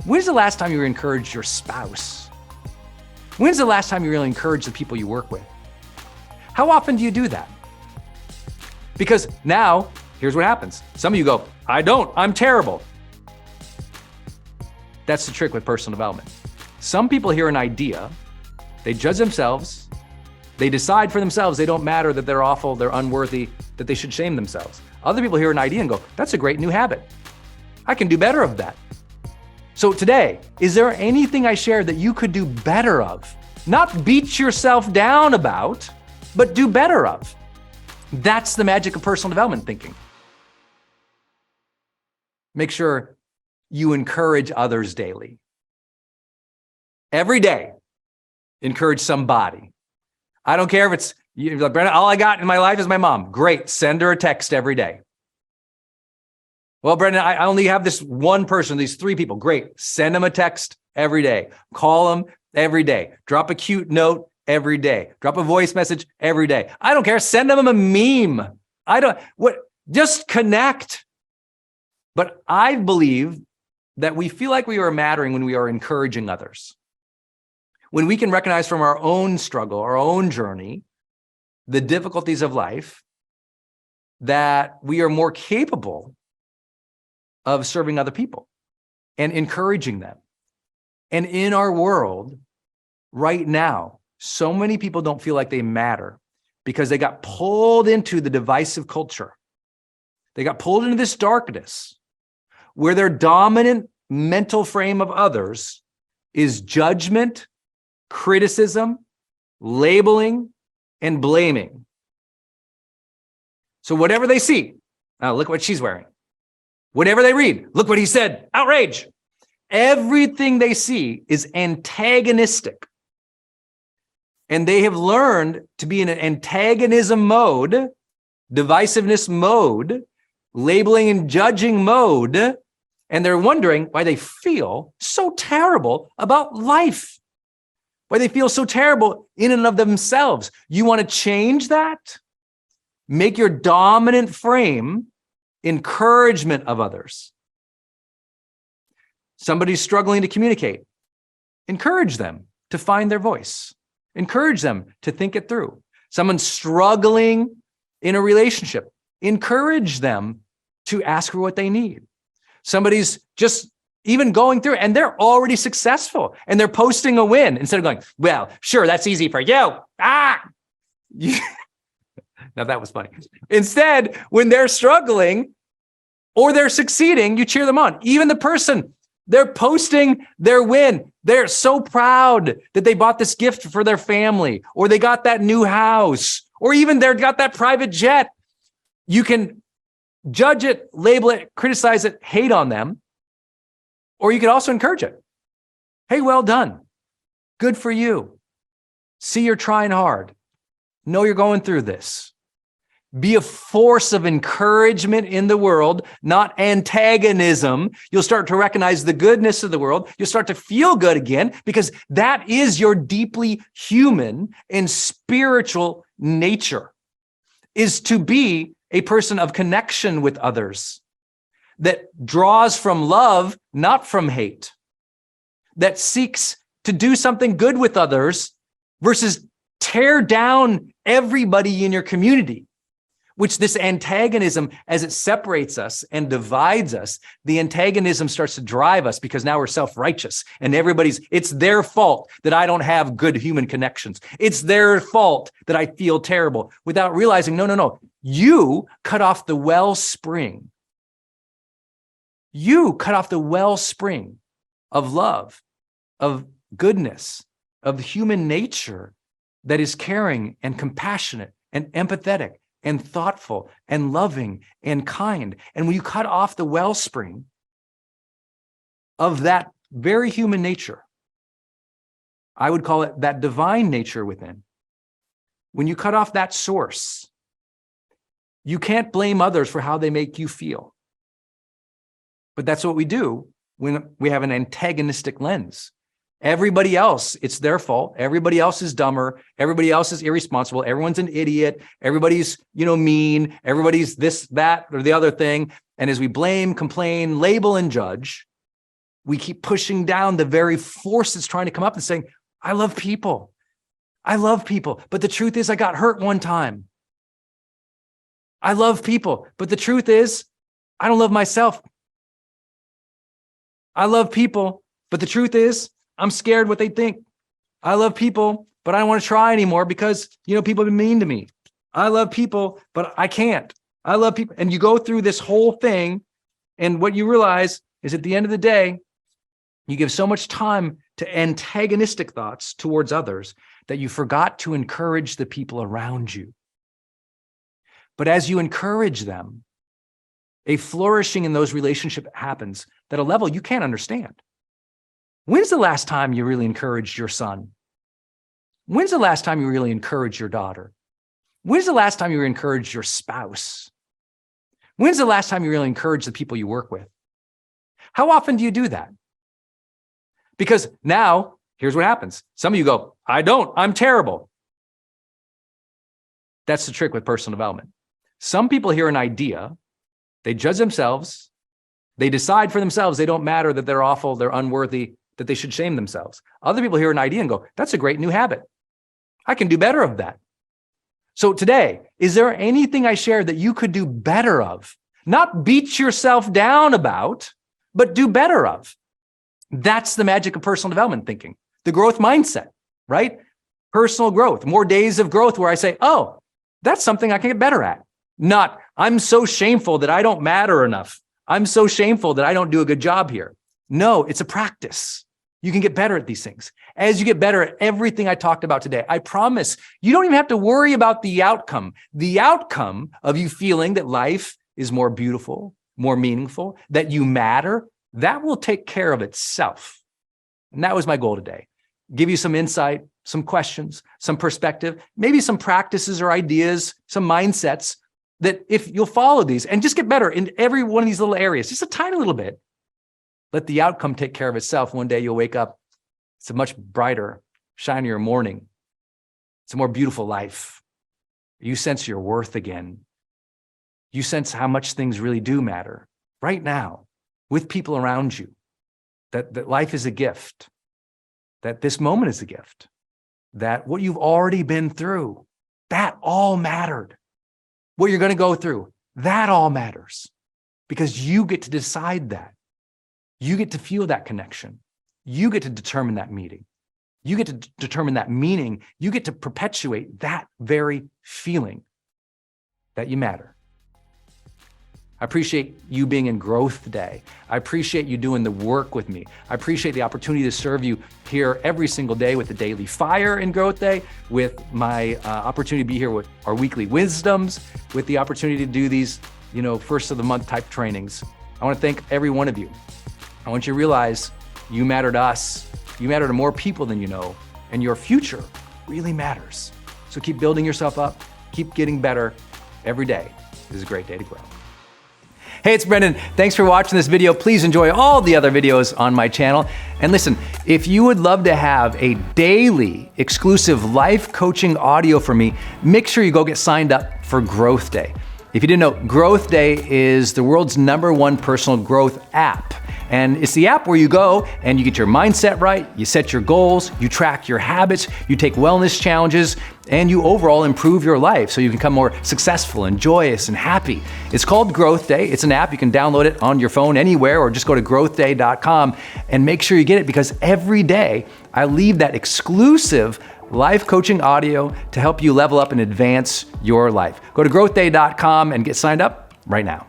When's the last time you encouraged your spouse? When's the last time you really encouraged the people you work with? How often do you do that? Because now, here's what happens. Some of you go, I don't, I'm terrible. That's the trick with personal development. Some people hear an idea, they judge themselves, they decide for themselves they don't matter, that they're awful, they're unworthy, that they should shame themselves. Other people hear an idea and go, that's a great new habit. I can do better of that. So today, is there anything I shared that you could do better of? Not beat yourself down about, but do better of. That's the magic of personal development thinking. Make sure you encourage others daily. Every day, encourage somebody. I don't care if it's, like, Brendon, all I got in my life is my mom. Great, send her a text every day. Well, Brendon, I only have this one person, these 3 people. Great, send them a text every day. Call them every day. Drop a cute note every day. Drop a voice message every day. I don't care, send them a meme. Just connect. But I believe that we feel like we are mattering when we are encouraging others. When we can recognize from our own struggle, our own journey, the difficulties of life, that we are more capable of serving other people and encouraging them. And in our world right now, so many people don't feel like they matter because they got pulled into the divisive culture. They got pulled into this darkness where their dominant mental frame of others is judgment, criticism, labeling, and blaming. So whatever they see, look what she's wearing. Whatever they read, look what he said, outrage. Everything they see is antagonistic. And they have learned to be in an antagonism mode, divisiveness mode, labeling and judging mode, and they're wondering why they feel so terrible about life, why they feel so terrible in and of themselves. You want to change that? Make your dominant frame encouragement of others. Somebody's struggling to communicate. Encourage them to find their voice. Encourage them to think it through. Someone's struggling in a relationship. Encourage them to ask for what they need. Somebody's just even going through and they're already successful and they're posting a win instead of going, well, sure, that's easy for you. Now that was funny. Instead, when they're struggling or they're succeeding, you cheer them on. Even the person, they're posting their win. They're so proud that they bought this gift for their family, or they got that new house, or even they got that private jet. You can judge it, label it, criticize it, hate on them, or you could also encourage it. Hey, well done. Good for you. See, you're trying hard. Know you're going through this. Be a force of encouragement in the world, not antagonism. You'll start to recognize the goodness of the world. You'll start to feel good again because that is your deeply human and spiritual nature, is to be a person of connection with others that draws from love, not from hate, that seeks to do something good with others versus tear down everybody in your community. Which this antagonism, as it separates us and divides us, the antagonism starts to drive us because now we're self-righteous and it's their fault that I don't have good human connections. It's their fault that I feel terrible without realizing, no. You cut off the wellspring. You cut off the wellspring of love, of goodness, of human nature that is caring and compassionate and empathetic and thoughtful and loving and kind. And when you cut off the wellspring of that very human nature, I would call it that divine nature within. When you cut off that source, you can't blame others for how they make you feel. But that's what we do when we have an antagonistic lens. Everybody else, it's their fault. Everybody else is dumber. Everybody else is irresponsible. Everyone's an idiot. Everybody's, mean. Everybody's this, that, or the other thing. And as we blame, complain, label, and judge, We keep pushing down the very force that's trying to come up and saying, I love people. I love people. But the truth is I got hurt one time. I love people. But the truth is I don't love myself. I love people. But the truth is I'm scared what they think. I love people, but I don't want to try anymore because, people have been mean to me. I love people, but I can't. I love people. And you go through this whole thing. And what you realize is at the end of the day, you give so much time to antagonistic thoughts towards others that you forgot to encourage the people around you. But as you encourage them, a flourishing in those relationships happens at a level you can't understand. When's the last time you really encouraged your son? When's the last time you really encouraged your daughter? When's the last time you encouraged your spouse? When's the last time you really encouraged the people you work with? How often do you do that? Because now, here's what happens. Some of you go, I don't, I'm terrible. That's the trick with personal development. Some people hear an idea, they judge themselves, they decide for themselves they don't matter, that they're awful, they're unworthy, that they should shame themselves. Other people hear an idea and go, that's a great new habit. I can do better of that. So today, is there anything I shared that you could do better of? Not beat yourself down about, but do better of. That's the magic of personal development thinking, the growth mindset, right? Personal growth, more days of growth where I say, oh, that's something I can get better at. Not, I'm so shameful that I don't matter enough. I'm so shameful that I don't do a good job here. No, it's a practice. You can get better at these things. As you get better at everything I talked about today, I promise you don't even have to worry about the outcome. The outcome of you feeling that life is more beautiful, more meaningful, that you matter, that will take care of itself. And that was my goal today. Give you some insight, some questions, some perspective, maybe some practices or ideas, some mindsets that if you'll follow these and just get better in every one of these little areas, just a tiny little bit, let the outcome take care of itself. One day you'll wake up. It's a much brighter, shinier morning. It's a more beautiful life. You sense your worth again. You sense how much things really do matter right now with people around you, that life is a gift, that this moment is a gift, that what you've already been through, that all mattered. What you're going to go through, that all matters because you get to decide that. You get to feel that connection. You get to determine that meeting. You get to determine that meaning. You get to perpetuate that very feeling that you matter. I appreciate you being in growth today. I appreciate you doing the work with me. I appreciate the opportunity to serve you here every single day with the Daily Fire in Growth Day, with my opportunity to be here with our weekly wisdoms, with the opportunity to do these, first of the month type trainings. I want to thank every one of you. I want you to realize you matter to us. You matter to more people than you know, and your future really matters. So keep building yourself up, keep getting better. Every day is a great day to grow. Hey, it's Brendon. Thanks for watching this video. Please enjoy all the other videos on my channel. And listen, if you would love to have a daily exclusive life coaching audio from me, make sure you go get signed up for Growth Day. If you didn't know, Growth Day is the world's #1 personal growth app. And it's the app where you go and you get your mindset right, you set your goals, you track your habits, you take wellness challenges, and you overall improve your life so you can become more successful and joyous and happy. It's called Growth Day. It's an app. You can download it on your phone anywhere or just go to growthday.com and make sure you get it because every day I leave that exclusive life coaching audio to help you level up and advance your life. Go to growthday.com and get signed up right now.